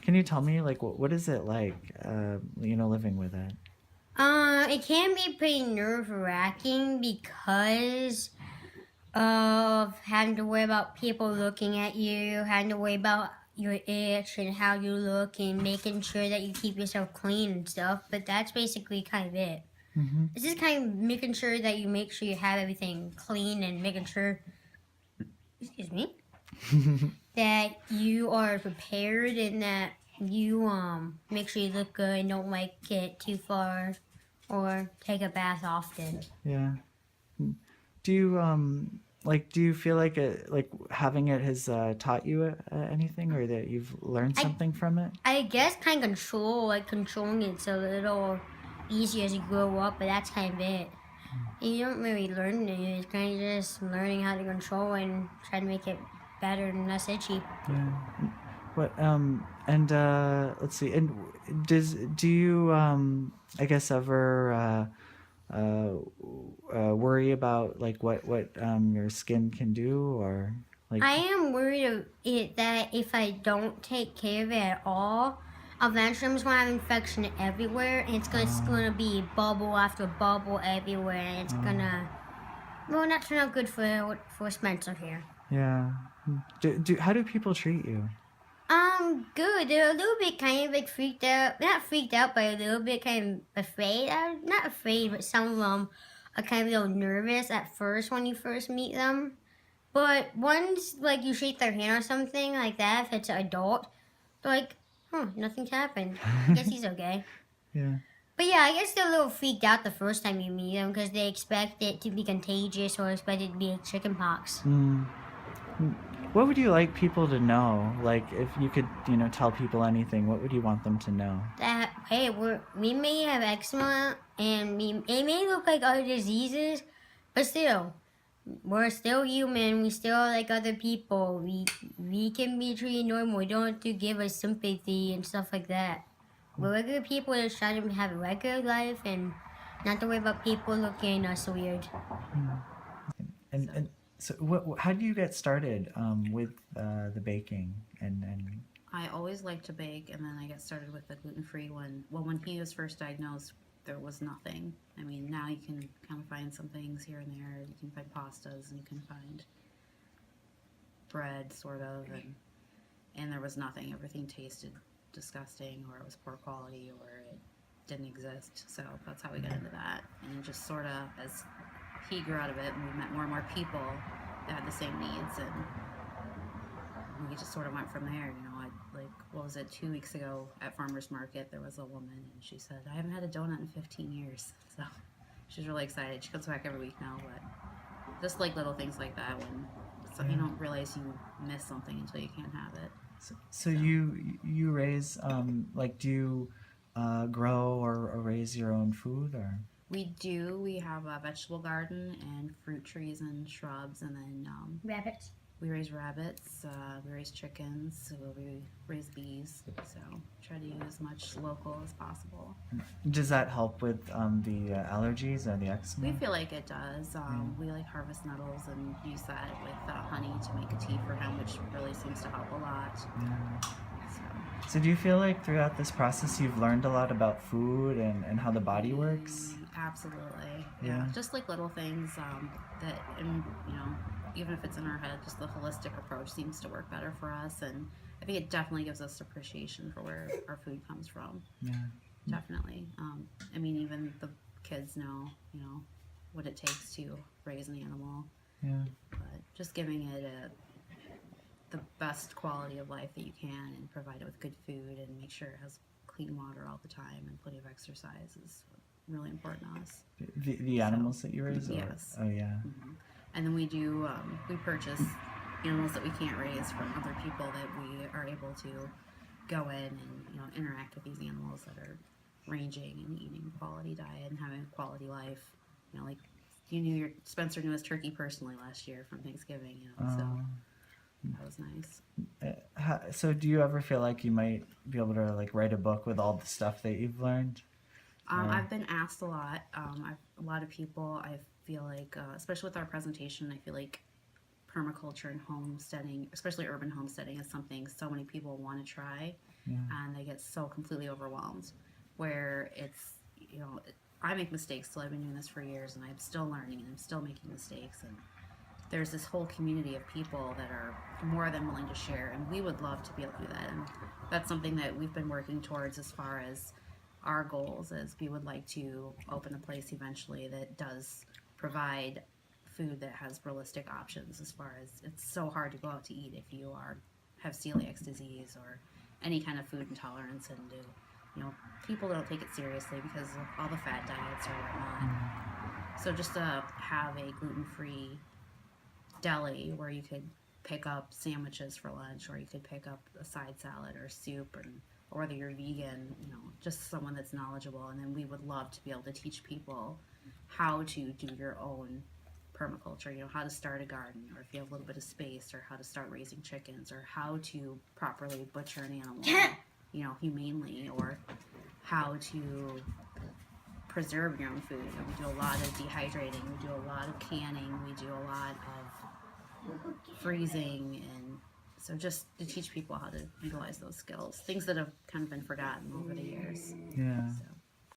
Can you tell me, like, what is it like, living with it? It can be pretty nerve wracking because of having to worry about people looking at you, having to worry about your itch and how you look, and making sure that you keep yourself clean and stuff. But that's basically kind of it. Mm-hmm. It's just kind of making sure that you make sure you have everything clean and making sure, excuse me, that you are prepared and that you make sure you look good and don't like get too far or take a bath often. Yeah. Do you do you feel like having it has taught you anything, or that you've learned I something from it? I guess kind of controlling it's a little easier as you grow up, but that's kind of it. You don't really learn it. It's kind of just learning how to control and try to make it better and less itchy. Yeah. What and let's see. And do you I guess ever worry about like what your skin can do, or like I am worried of it that if I don't take care of it at all, eventually I'm just gonna have infection everywhere, and it's uh, gonna be bubble after bubble everywhere, and it's uh, gonna not turn out good for Spencer here. yeah. How do people treat you? Good. They're a little bit kind of like freaked out. Not freaked out, but a little bit kind of afraid. Not afraid, but some of them are kind of a little nervous at first when you first meet them. But once like you shake their hand or something like that, if it's an adult, they're like, nothing's happened. I guess he's okay. Yeah. But yeah, I guess they're a little freaked out the first time you meet them because they expect it to be contagious or expect it to be like chicken pox. Mm. What would you like people to know? Like, if you could, tell people anything, what would you want them to know? That hey, we may have eczema and it may look like other diseases, but still, we're still human. We still are like other people. We can be treated normal. We don't have to give us sympathy and stuff like that. We're regular people just trying to have a regular life and not to worry about people looking at us weird. Mm. And So and so, how do you get started with the baking and I always like to bake, and then I get started with the gluten-free one. Well, when he was first diagnosed, there was nothing. I mean, now you can kind of find some things here and there. You can find pastas, and you can find bread, sort of, and there was nothing. Everything tasted disgusting, or it was poor quality, or it didn't exist. So that's how we got into that. And just sort of as he grew out of it, and we met more and more people that had the same needs, and we just sort of went from there. Like, what was it, 2 weeks ago at farmers market, there was a woman, and she said, I haven't had a donut in 15 years. So she's really excited. She comes back every week now, but just like little things like that when you yeah. don't realize you miss something until you can't have it. So So you raise do you grow or raise your own food, or we do. We have a vegetable garden and fruit trees and shrubs, and then Rabbits. we raise rabbits, we raise chickens, so we raise bees. So try to use as much local as possible. does that help with the allergies or the We eczema? feel like it does. Yeah. We like harvest nettles and use that with honey to make a tea for him, which really seems to help a lot. Yeah. So So do you feel like throughout this process you've learned a lot about food and how the body works? absolutely, yeah. Yeah. Just like little things that, and even if it's in our head, just the holistic approach seems to work better for us, and I think it definitely gives us appreciation for where our food comes from. Yeah. Definitely. I mean, even the kids know, what it takes to raise an animal, Yeah. but just giving it the best quality of life that you can and provide it with good food and make sure it has clean water all the time and plenty of exercise is really important to us. The animals that you raise? Or? Yes. Oh, yeah. And then we purchase animals that we can't raise from other people that we are able to go in and interact with these animals that are ranging and eating quality diet and having a quality life. Like Spencer knew his turkey personally last year from Thanksgiving. So that was nice. So do you ever feel like you might be able to like write a book with all the stuff that you've learned? I've been asked a lot. A lot of people, I feel like, especially with our presentation, I feel like permaculture and homesteading, especially urban homesteading, is something so many people want to try, Yeah. and they get so completely overwhelmed. Where it's, I make mistakes still. I've been doing this for years, and I'm still learning, and I'm still making mistakes. And there's this whole community of people that are more than willing to share, and we would love to be able to do that. And that's something that we've been working towards as far as our goals, is we would like to open a place eventually that does provide food that has realistic options. As far as, it's so hard to go out to eat if you have celiac disease or any kind of food intolerance, and people don't take it seriously because of all the fat diets or whatnot. So just to have a gluten-free deli where you could pick up sandwiches for lunch, or you could pick up a side salad or soup, or whether you're vegan, just someone that's knowledgeable. And then we would love to be able to teach people how to do your own permaculture, how to start a garden, or if you have a little bit of space, or how to start raising chickens, or how to properly butcher an animal, humanely, or how to preserve your own food. We do a lot of dehydrating, we do a lot of canning, we do a lot of freezing, and so just to teach people how to utilize those skills, things that have kind of been forgotten over the years. Yeah. So.